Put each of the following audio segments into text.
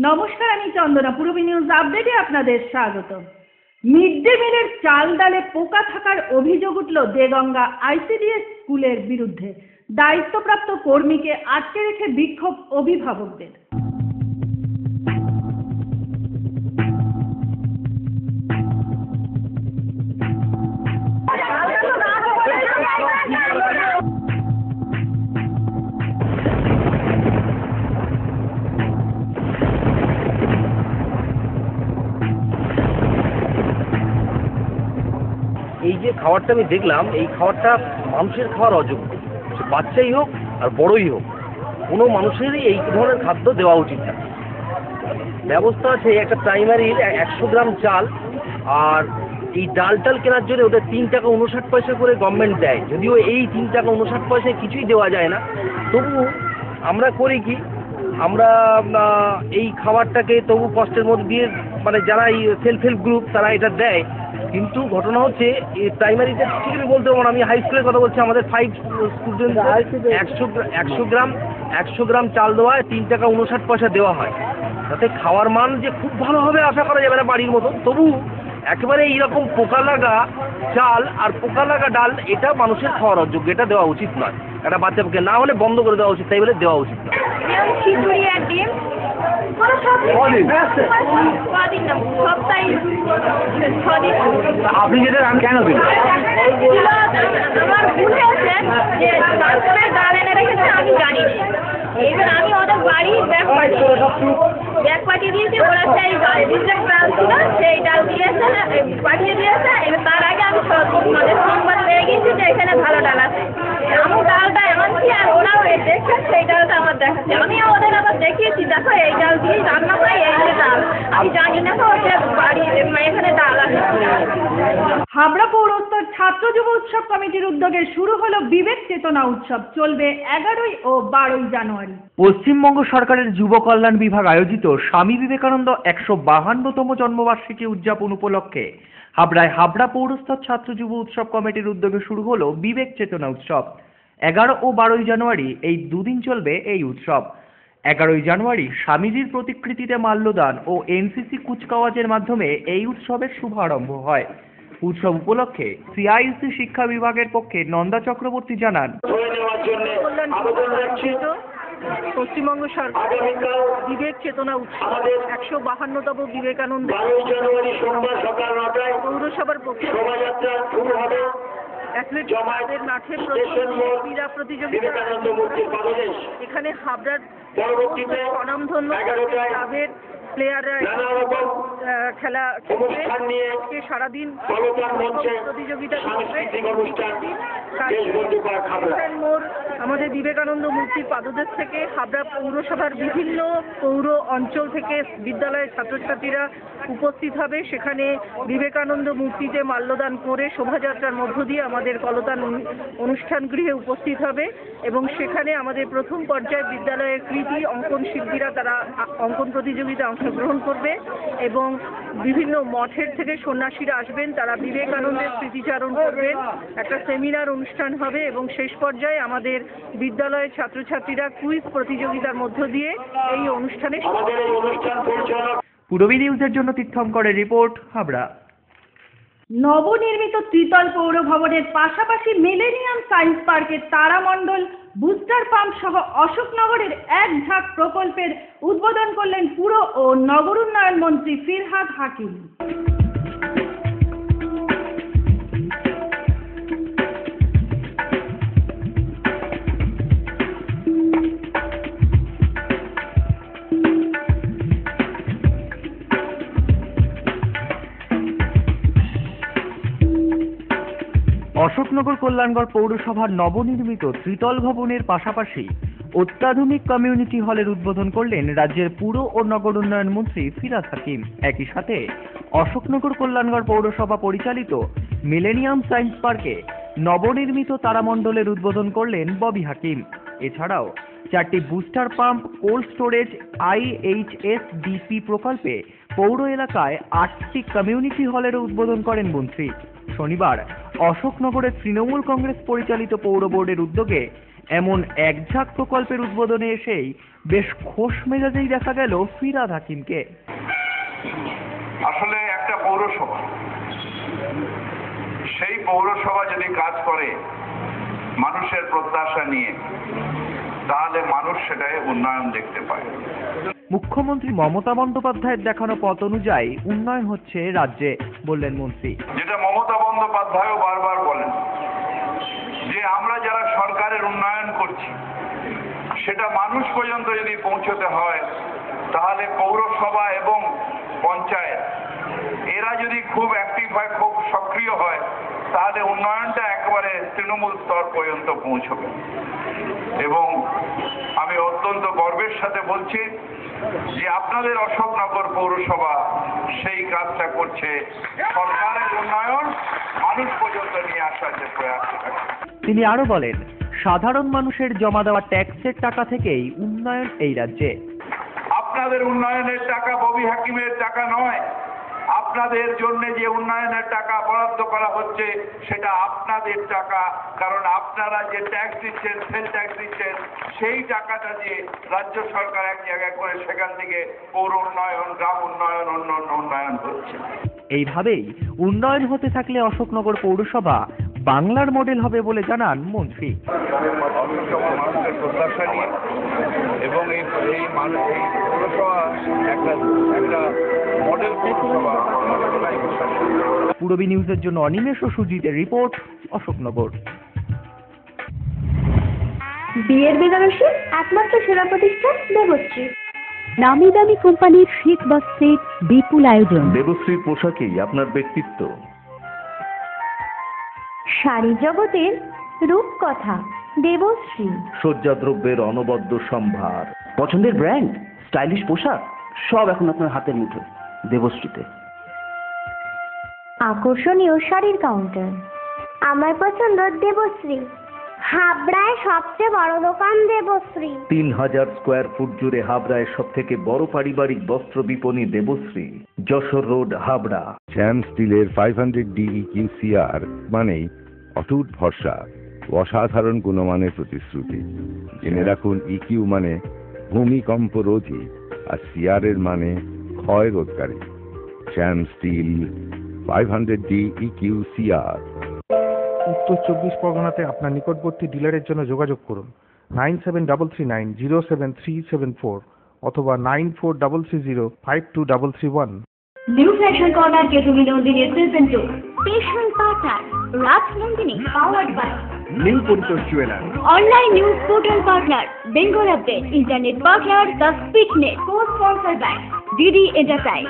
নমস্কার, আমি চন্দনা। পূরবী নিউজ আপডেটে আপনাদের স্বাগত। মিড ডে মিলের চাল ডালে পোকা থাকার অভিযোগ উঠল দেগঙ্গা আইসিডিএস স্কুলের বিরুদ্ধে। দায়িত্বপ্রাপ্ত কর্মীকে আটকে রেখে বিক্ষোভ অভিভাবকদের। এই যে খাবারটা আমি দেখলাম, এই খাবারটা মানুষের খাওয়ার অযোগ্য। সে বাচ্চাই হোক আর বড়ই হোক, কোনো মানুষেরই এই ধরনের খাদ্য দেওয়া উচিত না। ব্যবস্থা আছে একটা প্রাইমারির 100 গ্রাম চাল, আর এই ডাল কেনার জন্য ওদের 3 টাকা 59 পয়সা করে গভর্নমেন্ট দেয়। যদিও এই 3 টাকা 59 পয়সায় কিছুই দেওয়া যায় না, তবু আমরা করি কি, আমরা এই খাবারটাকে তবু কষ্টের মধ্যে দিয়ে, মানে যারা এই সেলফ হেল্প গ্রুপ তারা এটা দেয়। কিন্তু ঘটনা হচ্ছে এই প্রাইমারিতে ঠিক আমি বলতে পারবো না, আমি হাই স্কুলের কথা বলছি। আমাদের 5 স্টুডেন্ট 100 গ্রাম চাল দেওয়া হয়, 3 টাকা 59 পয়সা দেওয়া হয়। তাতে খাওয়ার মান যে খুব ভালো হবে আশা করা যাবে না বাড়ির মতো, তবু একেবারে এইরকম পোকা লাগা চাল আর পোকা লাগা ডাল, এটা মানুষের খাওয়ার অযোগ্য, এটা দেওয়া উচিত নয়। একটা বাচ্চাকে না হলে বন্ধ করে দেওয়া উচিত, তাই বলে দেওয়া উচিত নয়। আপনি যেটা আমি কেন দিলেন? আমি জানি এবার আমি ওদের বাড়ি ব্যাগ পাঠিয়ে দিয়েছি। ওরা সেই ডাল ছিল, সেই ডাল দিয়েছে, পাঠিয়ে দিয়েছে। এবার তার আগে আমি সংবাদ পেয়ে গেছি যে এখানে ভালো ডাল আছে। আমি ডালটা আনছি আর ওরাও দেখছে সেই ডালটা আমার দেখাচ্ছে। আমিও ওদের আবার দেখিয়েছি, দেখো এই ডাল দিয়েই রান্না হয়, এই যে ডাল। আমি জানি না তো ওদের বাড়ি এখানে ডাল আছে। হাবড়া পৌরস্তর ছাত্র যুব উৎসব কমিটির উদ্যোগে শুরু হলো বিবেক চেতনা উৎসব। চলবে 11 ও 12 জানুয়ারি। পশ্চিমবঙ্গ সরকারের যুব কল্যাণ বিভাগ আয়োজিত স্বামী বিবেকানন্দ 152তম জন্মবার্ষিকী উদযাপন উপলক্ষে হাবড়ায় হাবড়া পৌরস্তর ছাত্র যুব উৎসব কমিটির উদ্যোগে শুরু হলো বিবেক চেতনা উৎসব। 11 ও 12 জানুয়ারি এই দুদিন চলবে এই উৎসব। 11 জানুয়ারি স্বামীজির প্রতিকৃতিতে মাল্যদান ও এনসিসি কুচকাওয়াজের মাধ্যমে এই উৎসবের শুভারম্ভ হয়। উৎসব উপলক্ষে সিআইসি শিক্ষা বিভাগের পক্ষে নন্দা চক্রবর্তী জানান, পশ্চিমবঙ্গ সরকার বিবেক চেতনা উৎসব 152তম বিবেকানন্দ পৌরসভার পক্ষে অ্যাথলেটিক্সের মাঠের ক্রীড়া প্রতিযোগিতা এখানে হাবড়ার স্বনামধন্য ক্লাবের প্লেয়াররা খেলা খেলবে। সারাদিন প্রতিযোগিতা মোড় আমাদের বিবেকানন্দ মূর্তির পাদদেশ থেকে হাবড়া পৌরসভার বিভিন্ন পৌর অঞ্চল থেকে বিদ্যালয়ের ছাত্রছাত্রীরা উপস্থিত হবে। সেখানে বিবেকানন্দ মূর্তিতে মাল্যদান করে শোভাযাত্রার মধ্য দিয়ে আমাদের কলতান অনুষ্ঠান গৃহে উপস্থিত হবে এবং সেখানে আমাদের প্রথম পর্যায়ে বিদ্যালয়ের কৃতি অঙ্কন শিল্পীরা তারা অঙ্কন প্রতিযোগিতা অংশগ্রহণ করবে এবং বিভিন্ন মঠের থেকে সন্ন্যাসীরা আসবেন, তারা বিবেকানন্দের স্মৃতিচারণ করবেন। একটা সেমিনার অনুষ্ঠান হবে এবং শেষ পর্যায়ে আমাদের বিদ্যালয়ের ছাত্রছাত্রীরা কুইজ প্রতিযোগিতার মধ্য দিয়ে এই অনুষ্ঠানে। পূরবী নিউজের জন্য তীর্থঙ্করের রিপোর্ট, হাবড়া। নবনির্মিত ত্রিতল পৌর ভবনের পাশাপাশি মিলেনিয়াম সায়েন্স পার্কের তারামণ্ডল বুস্টার পাম্প সহ অশোকনগরের এক ঝাঁক প্রকল্পের উদ্বোধন করলেন পুর ও নগর উন্নয়ন মন্ত্রী ফিরহাদ হাকিম। অশোকনগর কল্যাণগড় পৌরসভার নবনির্মিত ত্রিতল ভবনের পাশাপাশি অত্যাধুনিক কমিউনিটি হলের উদ্বোধন করলেন রাজ্যের পুর ও নগর উন্নয়ন মন্ত্রী ফিরহাদ হাকিম। একই সাথে অশোকনগর কল্যাণগড় পৌরসভা পরিচালিত মিলেনিয়াম সায়েন্স পার্কে নবনির্মিত তারামণ্ডলের উদ্বোধন করলেন ববি হাকিম। এছাড়াও 4টি booster pump, cold storage, IHSDP প্রকল্পে পৌর এলাকায় 8টি কমিউনিটি হলের উদ্বোধন করেন মন্ত্রী। শনিবার অশোকনগরের তৃণমূল কংগ্রেস পরিচালিত পৌর বোর্ডের উদ্যোগে এমন একঝাঁক প্রকল্পের উদ্বোধনে এসেই বেশ খোশ মেজাজেই দেখা গেল ফিরহাদ হাকিমকে। আসলে একটা পৌরসভা, সেই পৌরসভা যদি কাজ করে মানুষের প্রত্যাশা নিয়ে, তাহলে মানুষ সেটাই উন্নয়ন দেখতে পায়। মুখ্যমন্ত্রী মমতা বন্দ্যোপাধ্যায়ের দেখানো পথ অনুযায়ী উন্নয়ন হচ্ছে রাজ্যে, বললেন মন্ত্রী। যেটা মমতা বন্দ্যোপাধ্যায়ও বারবার বলেন যে আমরা যারা সরকারের উন্নয়ন করছি সেটা মানুষ পর্যন্ত যদি পৌঁছতে হয়, তাহলে পৌরসভা এবং পঞ্চায়েত এরা যদি খুব অ্যাক্টিভ হয়, খুব সক্রিয় হয়, তাহলে উন্নয়নটা একেবারে তৃণমূল স্তর পর্যন্ত পৌঁছবে। এবং আমি অত্যন্ত গর্বের সাথে বলছি যে আপনাদের অশোকনগর পৌরসভা সেই কাজটা করছে, সরকারের উন্নয়ন মানুষ পর্যন্ত নিয়ে আসার যে প্রয়াস। তিনি আরো বলেন, সাধারণ মানুষের জমা দেওয়া ট্যাক্সের টাকা থেকেই উন্নয়ন এই রাজ্যে। আপনাদের উন্নয়নের টাকা ববি হাকিমের টাকা নয়, আপনাদের জন্য যে উন্নয়নের টাকা বরাদ্দ করা হচ্ছে সেটা আপনাদের টাকা। কারণ আপনারা যে ট্যাক্স দিচ্ছেন, সেল ট্যাক্স দিচ্ছেন, সেই টাকাটা দিয়ে রাজ্য সরকার এক জায়গায় করে সেখান থেকে পৌর উন্নয়ন, গ্রাম উন্নয়ন, অন্যান্য উন্নয়ন হচ্ছে। এইভাবেই উন্নয়ন হতে থাকলে অশোকনগর পৌরসভা বাংলার মডেল হবে বলে জানান মন্ত্রী। মানুষের প্রত্যাশা নিয়ে এবং এই পৌরসভা একটা মডেল পৌরসভা। পূরবী নিউজের জন্য অনিমেষ ও সুজিতের রিপোর্ট, অশোকনগর। বিয়ের বেনারসি একমাত্র সেরা প্রতিষ্ঠান দেবশ্রী। নামি দামি কোম্পানির শীত বস্ত্রের বিপুল আয়োজন। দেবশ্রীর পোশাকেই আপনার ব্যক্তিত্ব। শাড়ি জগতের রূপকথা দেবশ্রী। সজ্জাদ্রব্যের অনবদ্য সম্ভার। পছন্দের ব্র্যান্ড, স্টাইলিশ পোশাক সব এখন আপনার হাতের মুঠোয় দেবশ্রীতে। আকর্ষণীয় শাড়ির কাউন্টার। আমার পছন্দ দেবশ্রী। হাবড়ায় সবচেয়ে বড় দোকান দেবশ্রী। 3000 স্কোয়ার ফুট জুড়ে হাবড়ায় সব থেকে বড় পারিবারিক বস্ত্র বিপণী দেবশ্রী, যশোর রোড, হাবড়া। শ্যাম স্টিলের 500D EQCR মানেই অটুট ভরসা, অসাধারণ গুণমানের প্রতিশ্রুতি। জেনে রাখুন, EQ মানে ভূমিকম্প রোধী আর CR এর মানে ক্ষয় রোধকারী। শ্যাম স্টিল 500D EQCR। উত্তর 24 পরগনাতে আপনার নিকটবর্তী ডিলারের জন্য যোগাযোগ করুন 9733907374 অথবা 9433052331। নিউ ফ্যাশন কর্নার কেতুমি Nandini present to special partner Raj Nandini powered by new Paritosh jeweller. Online news portal partner Bengal update. Internet partner the Speaknet. Co sponsor by DD enterprise,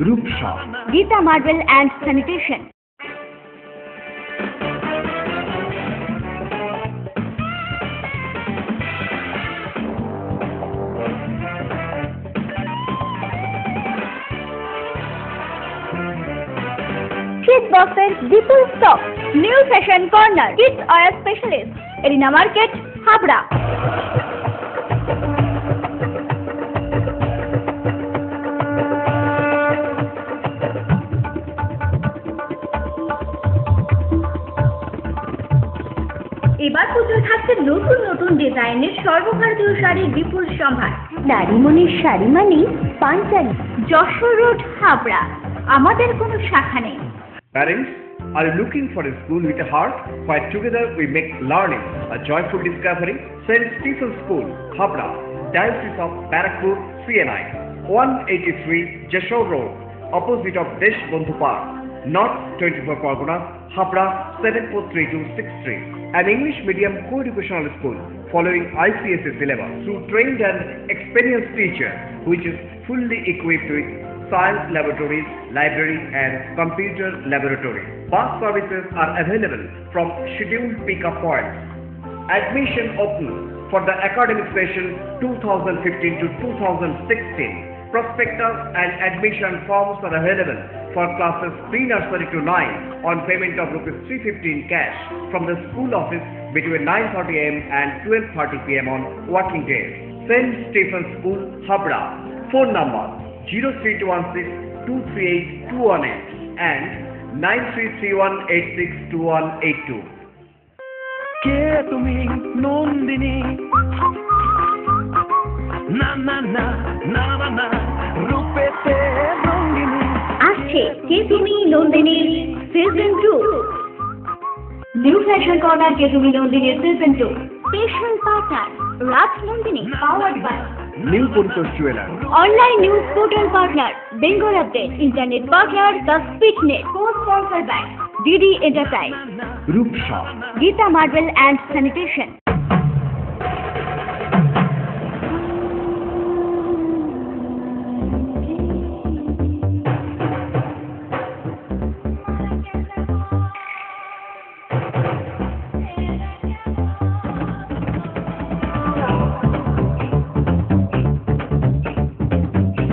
Rupsa, Geeta marble and sanitation. শীত বক্সের বিপুল stock. New fashion corner kids wear specialist, Arena market, Habra. এবার পুজোয় থাকছে নতুন নতুন ডিজাইনের সর্বভারতীয় শাড়ির বিপুল সম্ভার। নারীমণির শাড়ি মানে পাঞ্জাবি। যশোর রোড, হাবড়া। আমাদের কোনো শাখা নেই। Parents, are you looking for a school with a heart where together we make learning a joyful discovery? St. Stephen's School, Habra, Diocese of Barakpur, CNI, 183 Jashore Road, opposite of Desh Bondhu Park, North 24 Pargana, Habra 743263. An English medium co-educational school following ICSE syllabus through trained and experienced teacher, which is fully equipped with science laboratories, library and computer laboratory. Bus services are available from scheduled pick-up points. Admission open for the academic session 2015 to 2016. Prospectus and admission forms are available for classes pre-nursery to 9 on payment of ₹350 in cash from the school office between 9:30 am and 12:30 pm on working days. St. Stephen's School, Habra. Phone number 03216-238-218 and 9331862182. কে তুমি নন্দিনী, না না না না না না রূপেতে রঙ্গিনী। আসছে কে তুমি Nandini season 2, new fashion corner কে তুমি Nandini season 2, special partner Raj Nandini, powered by new Paritosh jeweller, online news portal partner Bengal update, internet partner the Speaknet, co sponsor by DD enterprise, Rupsa, Geeta marble and sanitation.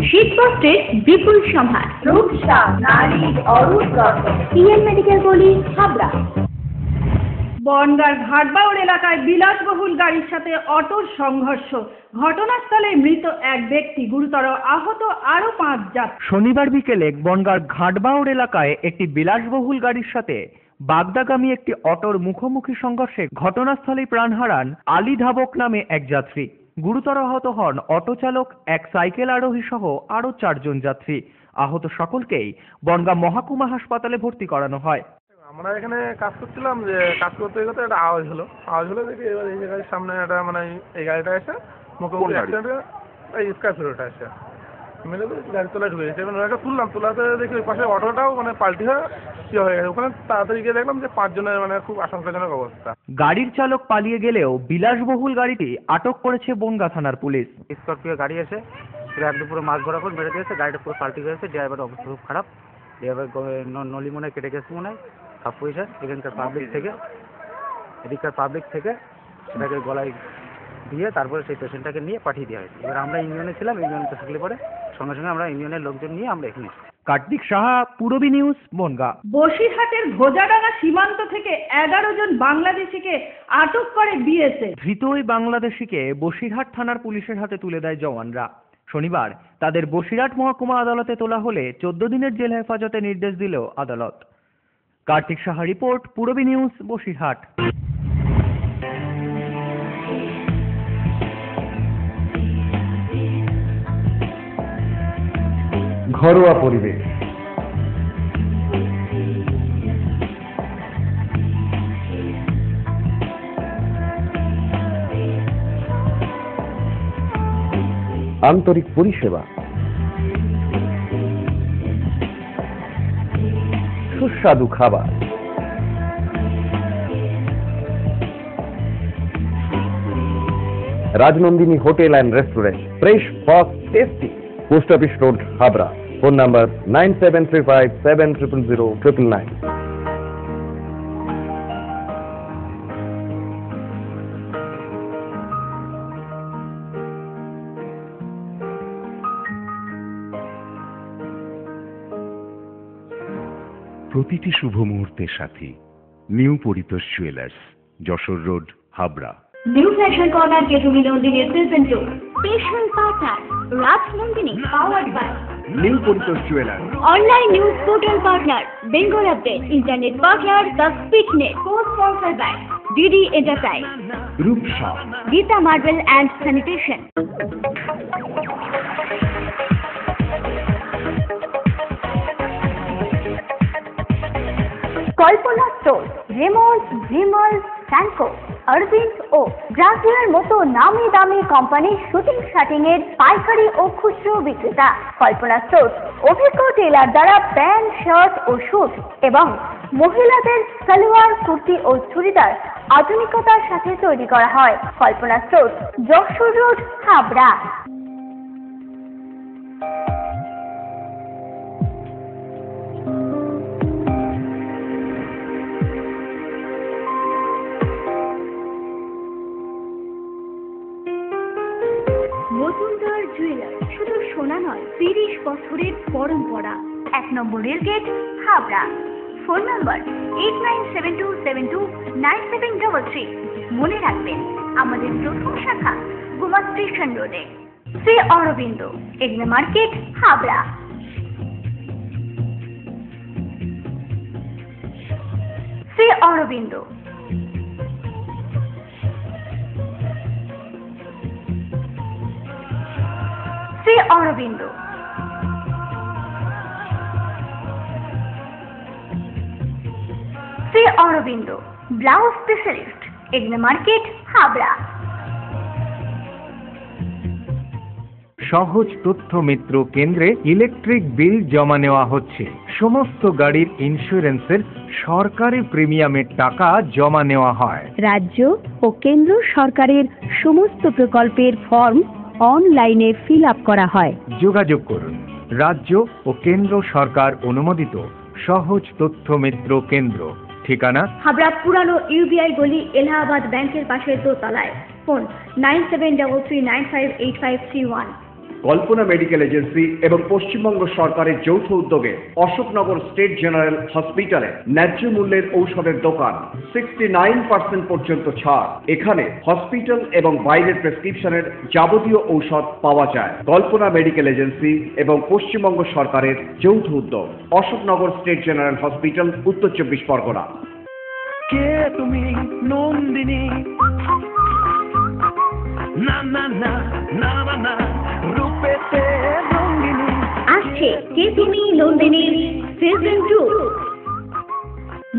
শীতবস্ত্রের বিপুল সম্ভার, রূপসা নারীর অরূপ রত্ন, পিএম মেডিকেল কলেজ হাবড়া। বনগাঁর ঘাটবাউড় এলাকায় বিলাসবহুল গাড়ির সাথে অটোর সংঘর্ষ, ঘটনাস্থলে মৃত এক ব্যক্তি, গুরুতর আহত আরো 5 যাত্রী। শনিবার বিকেলে বনগাঁর ঘাটবাউড় এলাকায় একটি বিলাসবহুল গাড়ির সাথে বাগদাগামী একটি অটোর মুখোমুখি সংঘর্ষে ঘটনাস্থলেই প্রাণ হারান আলী ধাবক নামে এক যাত্রী। গুরুতর আহত হন অটো চালক, এক সাইকেল আরোহী সহ আরো 4 জন যাত্রী। আহত সকলকেই বনগাঁ মহকুমা হাসপাতালে ভর্তি করানো হয়। আমরা এখানে কাজ করছিলাম, যে কাজ করতে করতে একটা আওয়াজ হলো দেখি এবার এই গাড়ির সামনে একটা মানে এই গাড়িটা এসে মুখোমুখি অ্যাক্সিডেন্টে এই স্করপিওটা এসে মেরে গাড়ি তোলায় ঢুকে গেছে। এবার ওটা তোলাতে দেখি ওই পাশে অটোটাও মানে পাল্টি হয়ে হয়ে গেছে। ওখানে তাড়াতাড়ি গিয়ে দেখলাম যে 5 জনের মানে খুব আশঙ্কাজনক অবস্থা। গাড়ির চালক পালিয়ে গেলেও বিলাসবহুল গাড়িটি আটক করেছে বনগাঁ থানার পুলিশ। স্করপিও গাড়ি এসে পুরো মাছ ভরা করে মেরে দিয়েছে, গাড়িটা পুরো পাল্টি হয়েছে, ড্রাইভারের অবস্থা খুব খারাপ। ড্রাইভার নলি মনে কেটে গেছে মনে হয়, সব পয়সা এখানকার পাবলিক থেকে সেটাকে গলায় দিয়ে তারপরে সেই পেশেন্টটাকে নিয়ে পাঠিয়ে দেওয়া হয়েছে। এবার আমরা ইউনিয়নে ছিলাম, ইউনিয়নে থাকলে পরে সঙ্গে সঙ্গে আমরা ইউনিয়নের লোকজন নিয়ে আমরা এখানে। কার্তিক সাহা, পূরবী নিউজ, বনগাঁ। বসিরহাটের ভোজাডাঙ্গা সীমান্ত থেকে 11 জন বাংলাদেশিকে আটক করে বিএসএফ। ধৃত ওই বাংলাদেশিকে বসিরহাট থানার পুলিশের হাতে তুলে দেয় জওয়ানরা। শনিবার তাদের বসিরহাট মহকুমা আদালতে তোলা হলে 14 দিনের জেল হেফাজতে নির্দেশ দিল আদালত। Kartik Saha report, Purabi news, Basirhat. ঘরোয়া পরিবেশ, আন্তরিক পরিষেবা, সুস্বাদু খাবার, Rajnandini hotel and restaurant, fresh, fast, tasty. Post office road, Habra. Phone number 9735700999। প্রতিটি শুভ মুহূর্তের সাথী new Paritosh jewellers, Jessore road, Habra. New fashion corner কে তুমি Nandini season 2, special partner Raj Nandini, powered by new Paritosh jeweller, online news portal partner Bengal update, internet partner the Speaknet, co sponsor by DD enterprise, Rupsa, Geeta marble and sanitation. Kalpana store, Raymond, Vimal, Sanco, Arvind ও ব্রাজিলের মতো নামি দামি কোম্পানির shooting shirting এর পাইকারি ও খুচরো বিক্রেতা। কল্পনা স্টোর অভিজ্ঞ টেলার দ্বারা প্যান্ট, শার্ট ও স্যুট এবং মহিলাদের সালোয়ার, কুর্তি ও চুড়িদার আধুনিকতার সাথে তৈরি করা হয়। Kalpana store, Jessore road, Habra. Majumdar jeweller শুধু সোনা নয়, 30 বছরের পরম্পরা। 1 নম্বর রেলগেট, হাবড়া। Phone number 8972729733। মনে রাখবেন, আমাদের প্রথম শাখা গোমা স্টেশন রোডে, Shri Aurobindo agro market, Habra. Shri Aurobindo. Aurobindo. Shri Aurobindo blouse specialist, এগনা মার্কেট, হাবড়া। সহজ তথ্য মিত্র কেন্দ্রে ইলেকট্রিক বিল জমা নেওয়া হচ্ছে। সমস্ত গাড়ির ইন্স্যুরেন্সের সরকারি প্রিমিয়ামের টাকা জমা নেওয়া হয়। রাজ্য ও কেন্দ্র সরকারের সমস্ত প্রকল্পের ফর্ম অনলাইনে ফিল আপ করা হয়। যোগাযোগ করুন রাজ্য ও কেন্দ্র সরকার অনুমোদিত সহজ তথ্য মিত্র কেন্দ্র। ঠিকানা হাবড়া পুরানো ইউবিআই গলি, এলাহাবাদ ব্যাংকের পাশে দোতলায়। ফোন 9733958531। কল্পনা মেডিকেল এজেন্সি এবং পশ্চিমবঙ্গ সরকারের যৌথ উদ্যোগে অশোকনগর স্টেট জেনারেল হসপিটালে ন্যায্য মূল্যের ঔষধের দোকান, 69% পর্যন্ত ছাড়। এখানে হসপিটাল এবং বাইরের প্রেসক্রিপশনের যাবতীয় ঔষধ পাওয়া যায়। কল্পনা মেডিকেল এজেন্সি এবং পশ্চিমবঙ্গ সরকারের যৌথ উদ্যোগ, অশোকনগর স্টেট জেনারেল হসপিটাল, উত্তর 24 পরগনা। কে তুমি নন্দিনী? না না না না না না, রূপেতে রঙ্গিনী। আসছে কে তুমি নন্দিনীর সিজন 2।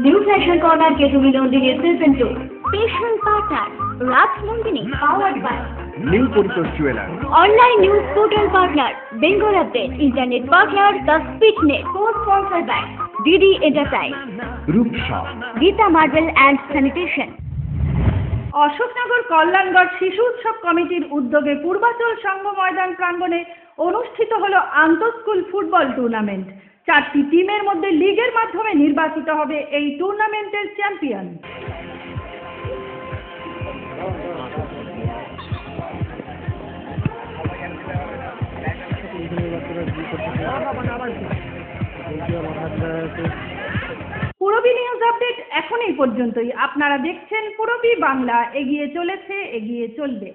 নিউ ফ্যাশন কর্নার কে তুমি নন্দিনীর season 2। Special partner Raj Nandini, powered by new Paritosh jeweller. Online news portal partner Bengal update. Internet partner the Speaknet. Co sponsor by DD enterprise, Rupsa, Geeta marble and sanitation. Ashoknagar Kalyangarh শিশু উৎসব কমিটির উদ্যোগে পূর্বাচল সংঘ ময়দান প্রাঙ্গণে অনুষ্ঠিত হলো আন্তঃস্কুল ফুটবল টুর্নামেন্ট। 4টি টিমের মধ্যে লিগের মাধ্যমে নির্বাচিত হবে এই টুর্নামেন্টের চ্যাম্পিয়ন। পুরবী নিউজ আপডেট এখন এই পর্যন্তই। আপনারা দেখছেন পুরবী বাংলা, এগিয়ে চলেছে, এগিয়ে চলবে।